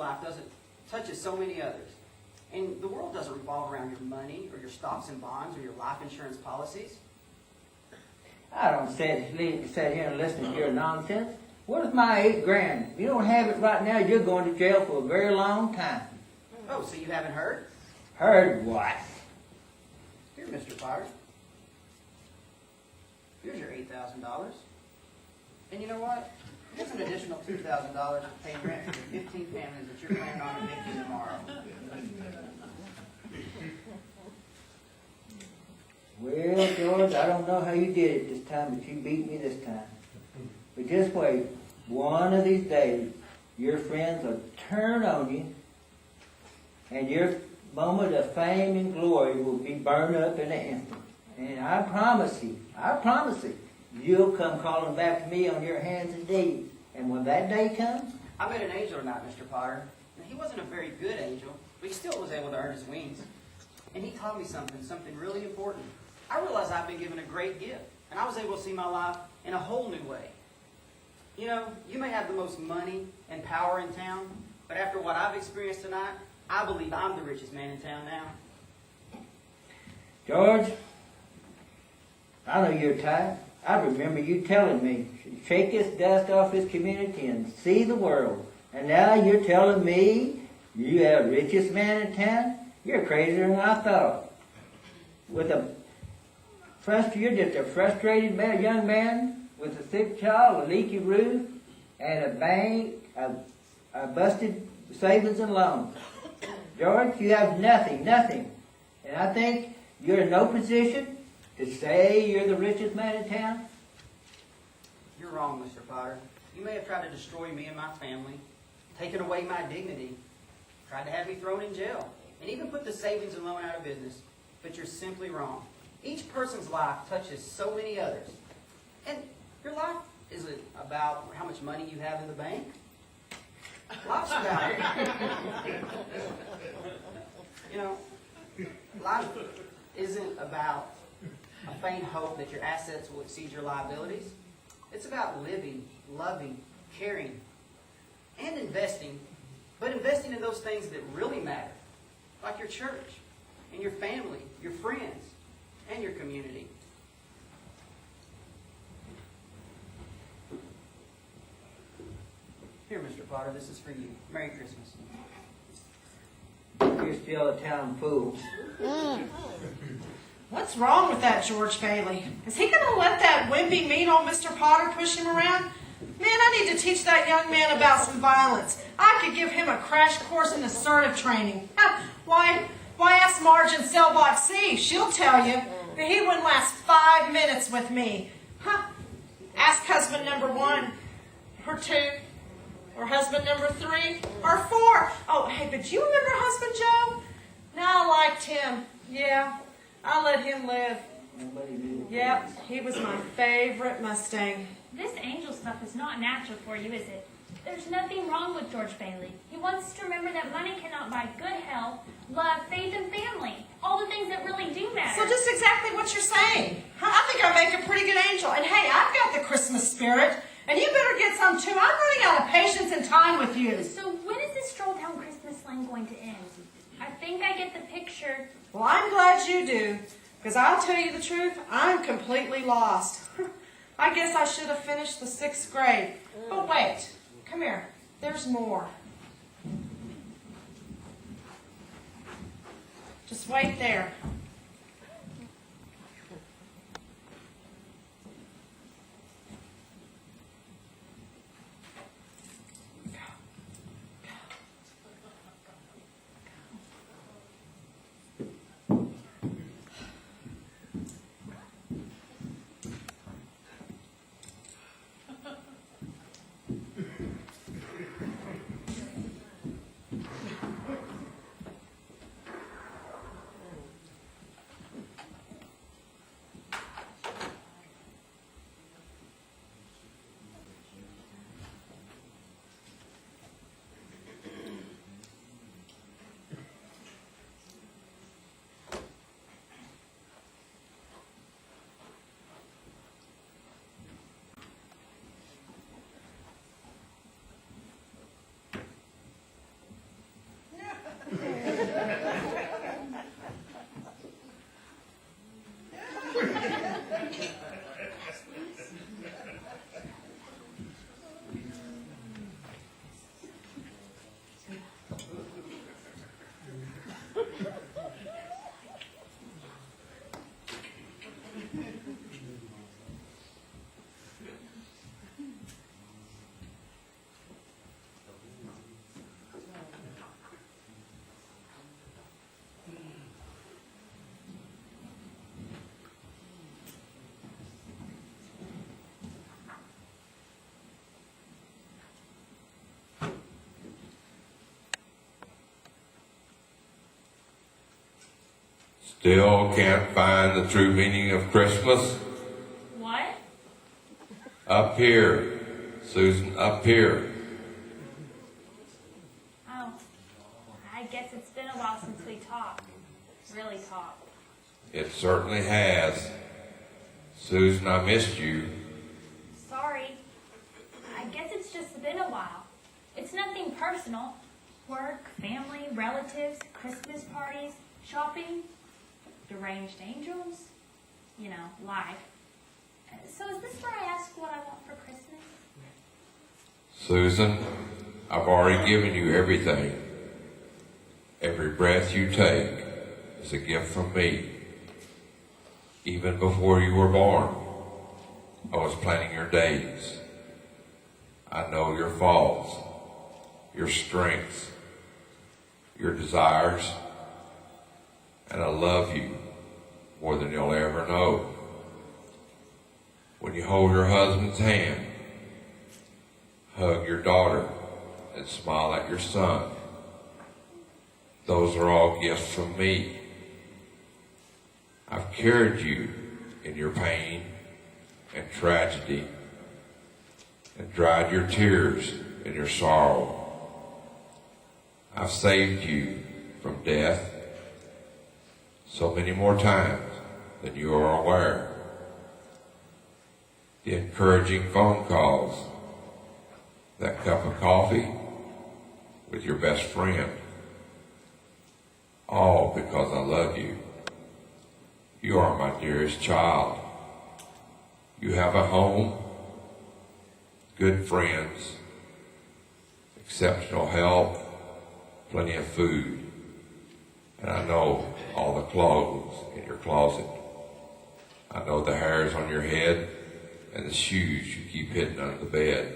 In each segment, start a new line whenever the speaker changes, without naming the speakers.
life touches so many others. And the world doesn't revolve around your money or your stocks and bonds or your life insurance policies.
I don't sit here and listen to your nonsense. What is my $8,000? If you don't have it right now, you're going to jail for a very long time.
Oh, so you haven't heard?
Heard what?
Here, Mr. Potter. Here's your $8,000. And you know what? Here's an additional $2,000 to pay rent for the 15 families that you're planning on evicting tomorrow.
Well, George, I don't know how you did it this time, but you beat me this time. But just wait. One of these days, your friends will turn on you, and your moment of fame and glory will be burned up in an instant. And I promise you, you'll come crawling back to me on your hands and knees. And when that day comes...
I met an angel tonight, Mr. Potter. And he wasn't a very good angel, but he still was able to earn his wings. And he taught me something really important. I realized I've been given a great gift, and I was able to see my life in a whole new way. You know, you may have the most money and power in town, but after what I've experienced tonight, I believe I'm the richest man in town now.
George, I know you're tired. I remember you telling me, shake this dust off this community and see the world. And now you're telling me you are the richest man in town? You're crazier than I thought. You're just a frustrated young man with a sick child, a leaky roof, and a bank, a busted savings and loans. George, you have nothing. And I think you're in no position to say you're the richest man in town.
You're wrong, Mr. Potter. You may have tried to destroy me and my family, taken away my dignity, tried to have me thrown in jail, and even put the savings and loan out of business. But you're simply wrong. Each person's life touches so many others. And your life isn't about how much money you have in the bank. Life's about life isn't about a faint hope that your assets will exceed your liabilities. It's about living, loving, caring, and investing, but investing in those things that really matter, like your church, and your family, your friends, and your community. Here, Mr. Potter, this is for you. Merry Christmas.
You're still a town fool.
What's wrong with that George Bailey? Is he going to let that wimpy, mean old Mr. Potter push him around? Man, I need to teach that young man about some violence. I could give him a crash course in assertive training. Why ask Marge in cell box C? She'll tell you that he wouldn't last 5 minutes with me. Ask husband number 1, or 2, or husband number 3, or 4. Oh, hey, but do you remember husband Joe? No, I liked him. Yeah, I let him live. Yep, he was my favorite Mustang.
This angel stuff is not natural for you, is it? There's nothing wrong with George Bailey. He wants us to remember that money cannot buy good health, love, faith, and family. All the things that really do matter.
So just exactly what you're saying. I think I make a pretty good angel. And hey, I've got the Christmas spirit. And you better get some too. I'm running out of patience and time with you.
So when is this stroll down Christmas Lane going to end? I think I get the picture.
Well, I'm glad you do. Because I'll tell you the truth, I'm completely lost. I guess I should have finished the 6th grade. But wait, come here. There's more. Just wait there.
Still can't find the true meaning of Christmas?
What?
Up here, Susan, up here.
Oh, I guess it's been a while since we talked. Really talked.
It certainly has. Susan, I missed you.
Sorry. I guess it's just been a while. It's nothing personal. Work, family, relatives, Christmas parties, shopping, deranged angels, you know, life. So is this where I ask what I want for Christmas?
Susan, I've already given you everything. Every breath you take is a gift from me. Even before you were born, I was planning your days. I know your faults, your strengths, your desires, and I love you more than you'll ever know. When you hold your husband's hand, hug your daughter, and smile at your son, those are all gifts from me. I've carried you in your pain and tragedy and dried your tears in your sorrow. I've saved you from death so many more times than you are aware. The encouraging phone calls, that cup of coffee with your best friend, all because I love you. You are my dearest child. You have a home, good friends, exceptional help, plenty of food, and I know all the clothes in your closet. I know the hairs on your head and the shoes you keep hidden under the bed.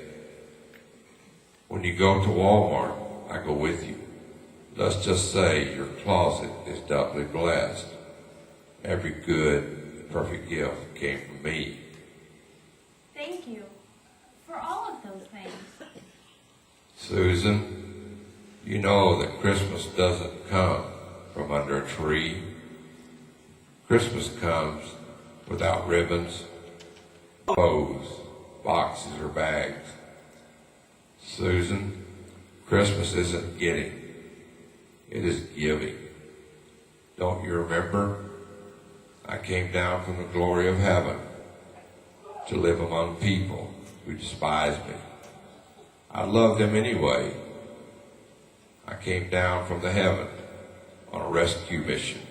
When you go to Walmart, I go with you. Let's just say your closet is doubly blessed. Every good, perfect gift came from me.
Thank you for all of those things.
Susan, you know that Christmas doesn't come from under a tree. Christmas comes without ribbons, bows, boxes, or bags. Susan, Christmas isn't getting, it is giving. Don't you remember? I came down from the glory of heaven to live among people who despise me. I love them anyway. I came down from the heaven on a rescue mission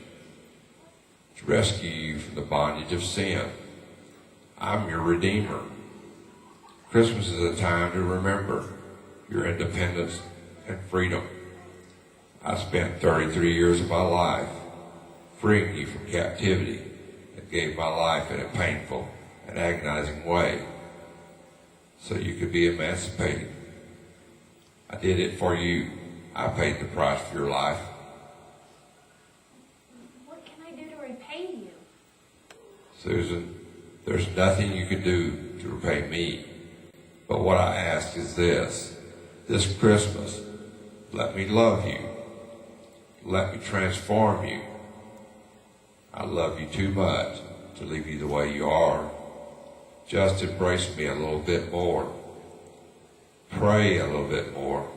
to rescue you from the bondage of sin. I'm your Redeemer. Christmas is a time to remember your independence and freedom. I spent 33 years of my life freeing you from captivity and gave my life in a painful and agonizing way so you could be emancipated. I did it for you. I paid the price for your life.
What can I do to repay you?
Susan, there's nothing you can do to repay me. But what I ask is this Christmas, let me love you. Let me transform you. I love you too much to leave you the way you are. Just embrace me a little bit more. Pray a little bit more.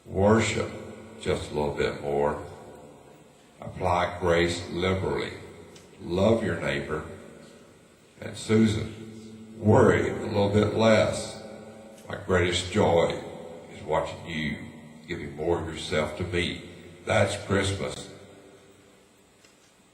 Worship just a little bit more. Apply grace liberally. Love your neighbor. And Susan, worry a little bit less. My greatest joy is watching you giving more of yourself to me. That's Christmas.